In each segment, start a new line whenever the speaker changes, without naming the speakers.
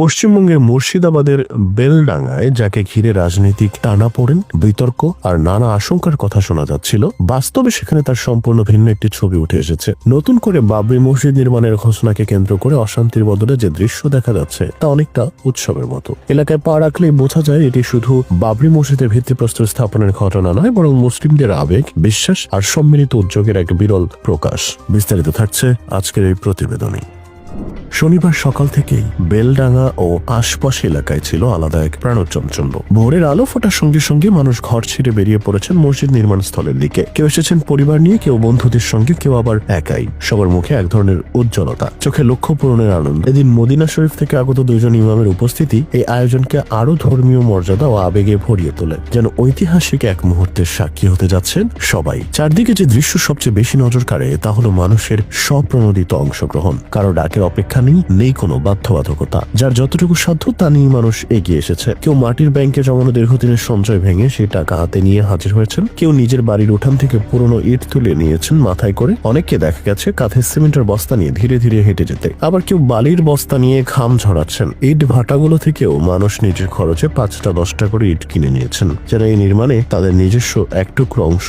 পশ্চিমবঙ্গের মুর্শিদাবাদের বেলডাঙ্গায় যাকে ঘিরে রাজনৈতিক টানাপোড়েন, বিতর্ক আর নানা আশঙ্কার কথা শোনা যাচ্ছিল, বাস্তবে সেখানে তার সম্পূর্ণ ভিন্ন একটি ছবি উঠে এসেছে। নতুন করে বাবরি মসজিদ নির্মাণের ঘোষণাকে কেন্দ্র করে অশান্তির বদলে যে দৃশ্য দেখা যাচ্ছে তা অনেকটা উৎসবের মতো। এলাকায় পা রাখলেই বোঝা যায় এটি শুধু বাবরি মসজিদের ভিত্তিপ্রস্তর স্থাপনের ঘটনা নয়, বরং মুসলিমদের আবেগ, বিশ্বাস আর সম্মিলিত উদ্যোগের এক বিরল প্রকাশ। বিস্তারিত থাকছে আজকের এই প্রতিবেদনে। শনিবার সকাল থেকেই বেলডাঙ্গা ও আশপাশ এলাকায় ছিল আলাদা এক প্রাণচাঞ্চল্য। ভোরের আলো ফোটার সঙ্গে সঙ্গে মানুষ ঘর ছেড়ে বেরিয়ে পড়েছেন মসজিদ নির্মাণ স্থলের দিকে। কেউ এসেছেন পরিবার নিয়ে, কেউ বন্ধুদের সঙ্গে, কেউ আবার একাই। সবার মুখে এক ধরনের উজ্জ্বলতা, চোখে লক্ষ্য পূরণের আনন্দ। এদিন মদিনা শরীফ থেকে আগত দুইজন ইমামের উপস্থিতি এই আয়োজনকে আরো ধর্মীয় মর্যাদা ও আবেগে ভরিয়ে তোলে, যেন ঐতিহাসিক এক মুহূর্তের সাক্ষী হতে যাচ্ছেন সবাই। চারদিকে যে দৃশ্য সবচেয়ে বেশি নজর কাড়ে তা হলো মানুষের স্বপ্রণোদিত অংশগ্রহণ। কারো ডাকের অপেক্ষা নেই কোনো বাধ্যবাধকতা। যার যতটুকু সাধ্য তা নিয়ে মানুষ এগিয়ে এসেছে। কেউ মাটির ব্যাংকে জমানো দীর্ঘদিনের সঞ্চয় ভেঙে সেই টাকা হাতে নিয়ে হাজির হয়েছেন, কেউ নিজের বাড়ির উঠান থেকে পুরনো ইট তুলে নিয়েছেন মাথায় করে। অনেককে দেখা গেছে কাঁধে সিমেন্টের বস্তা নিয়ে ধীরে ধীরে হেঁটে যেতে। আবার কেউ বালির বস্তা নিয়ে ঘাম ঝরাচ্ছেন। ইট ভাটাগুলো থেকেও মানুষ নিজের খরচে 5টা-10টা করে ইট কিনে নিয়েছেন, যেন এই নির্মাণে তাদের নিজস্ব এক টুকরো অংশ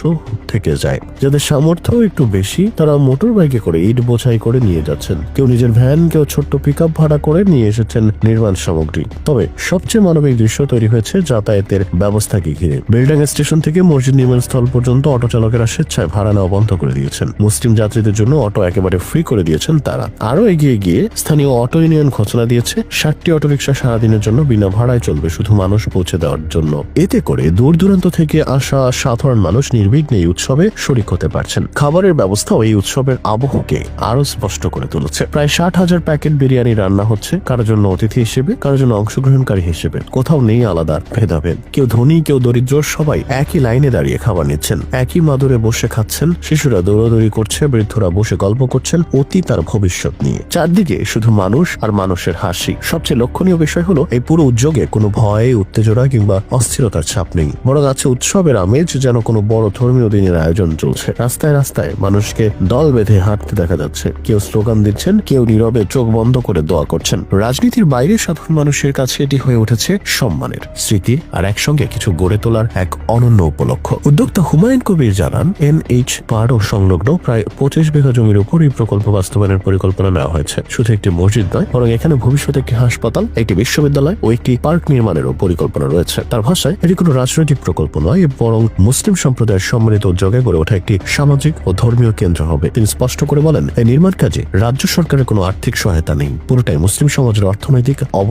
থেকে যায়। যাদের সামর্থ্য একটু বেশি তারা মোটর বাইকে করে ইট বোঝাই করে নিয়ে যাচ্ছেন। কেউ নিজের ভ্যান, কেউ ছোট্ট পিকআপ ভাড়া করে নিয়ে এসেছেন নির্মাণ সামগ্রী। তবে সবচেয়ে মানবিক দৃশ্য তৈরি হয়েছে যাতায়াতের ব্যবস্থাকে ঘিরে। বেলডাঙ্গা স্টেশন থেকে মসজিদ নির্মাণ স্থল পর্যন্ত অটো চালকেরা স্বেচ্ছায় ভাড়া নেওয়া বন্ধ করে দিয়েছেন। মুসলিম যাত্রীদের জন্য অটো একেবারে ফ্রি করে দিয়েছেন তারা। আরো এগিয়ে গিয়ে স্থানীয় অটো ইউনিয়ন ঘোষণা দিয়েছে 60টি অটোরিকশা সারাদিনের জন্য বিনা ভাড়ায় চলবে, শুধু মানুষ পৌঁছে দেওয়ার জন্য। এতে করে দূর দূরান্ত থেকে আসা সাধারণ মানুষ নির্বিঘ্নে এই উৎসবে শরিক হতে পারছেন। খাবারের ব্যবস্থাও এই উৎসবের আবহকে আরো স্পষ্ট করে তুলেছে। প্রায় 60,000 প্যাকেট বিরিয়ানি রান্না হচ্ছে, কারোর জন্য অতিথি হিসেবে, কারোর জন্য অংশগ্রহণকারী হিসেবে। কোথাও নেই আলাদা ভেদাভেদ। কেউ ধনী, কেউ দরিদ্র, সবাই একই লাইনে দাঁড়িয়ে খাবার নিচ্ছেন, একই মাদুরে বসে খাচ্ছেন। শিশুরা দৌড়াদৌড়ি করছে, বৃদ্ধরা বসে গল্প করছেন অতীত আর ভবিষ্যৎ নিয়ে। চারদিকে শুধু মানুষ আর মানুষের হাসি। সবচেয়ে লক্ষণীয় বিষয় হলো এই পুরো উদ্যোগে কোনো ভয়, উত্তেজনা কিংবা অস্থিরতার ছাপ নেই, বরং আছে উৎসবের আমেজ, যেন কোনো বড় ধর্মীয় দিনের আয়োজন চলছে। রাস্তায় রাস্তায় মানুষকে দল বেঁধে হাঁটতে দেখা যাচ্ছে। কেউ স্লোগান দিচ্ছেন, কেউ নীরবে চোখ বন্ধ করে দোয়া করছেন। রাজনীতির বাইরে সাধারণ মানুষের কাছে এটি হয়ে উঠেছে সম্মানের, স্মৃতির আর একসঙ্গে কিছু গড়ে তোলার এক অনন্য উপলক্ষ। উদ্যোক্তা হুমায়ুন কবির জানান, NH পাড় ও সংলগ্ন প্রায় 25 বিঘা জমির উপর এই প্রকল্প বাস্তবায়নের পরিকল্পনা নেওয়া হয়েছে। শুধু একটি মসজিদ নয়, বরং এখানে ভবিষ্যতে একটি হাসপাতাল, একটি বিশ্ববিদ্যালয় ও একটি পার্ক নির্মাণেরও পরিকল্পনা রয়েছে। তার ভাষায়, এটি কোনো রাজনৈতিক প্রকল্প নয়, বরং মুসলিম সম্প্রদায়ের সম্মিলিত উদ্যোগে গড়ে ওঠা একটি সামাজিক ও ধর্মীয় কেন্দ্র হবে। তিনি স্পষ্ট করে বলেন, এই নির্মাণ কাজে রাজ্য সরকারের কোনো আর্থিক সহায়তা নেই, পুরোটাই মুসলিম সমাজের অর্থনৈতিক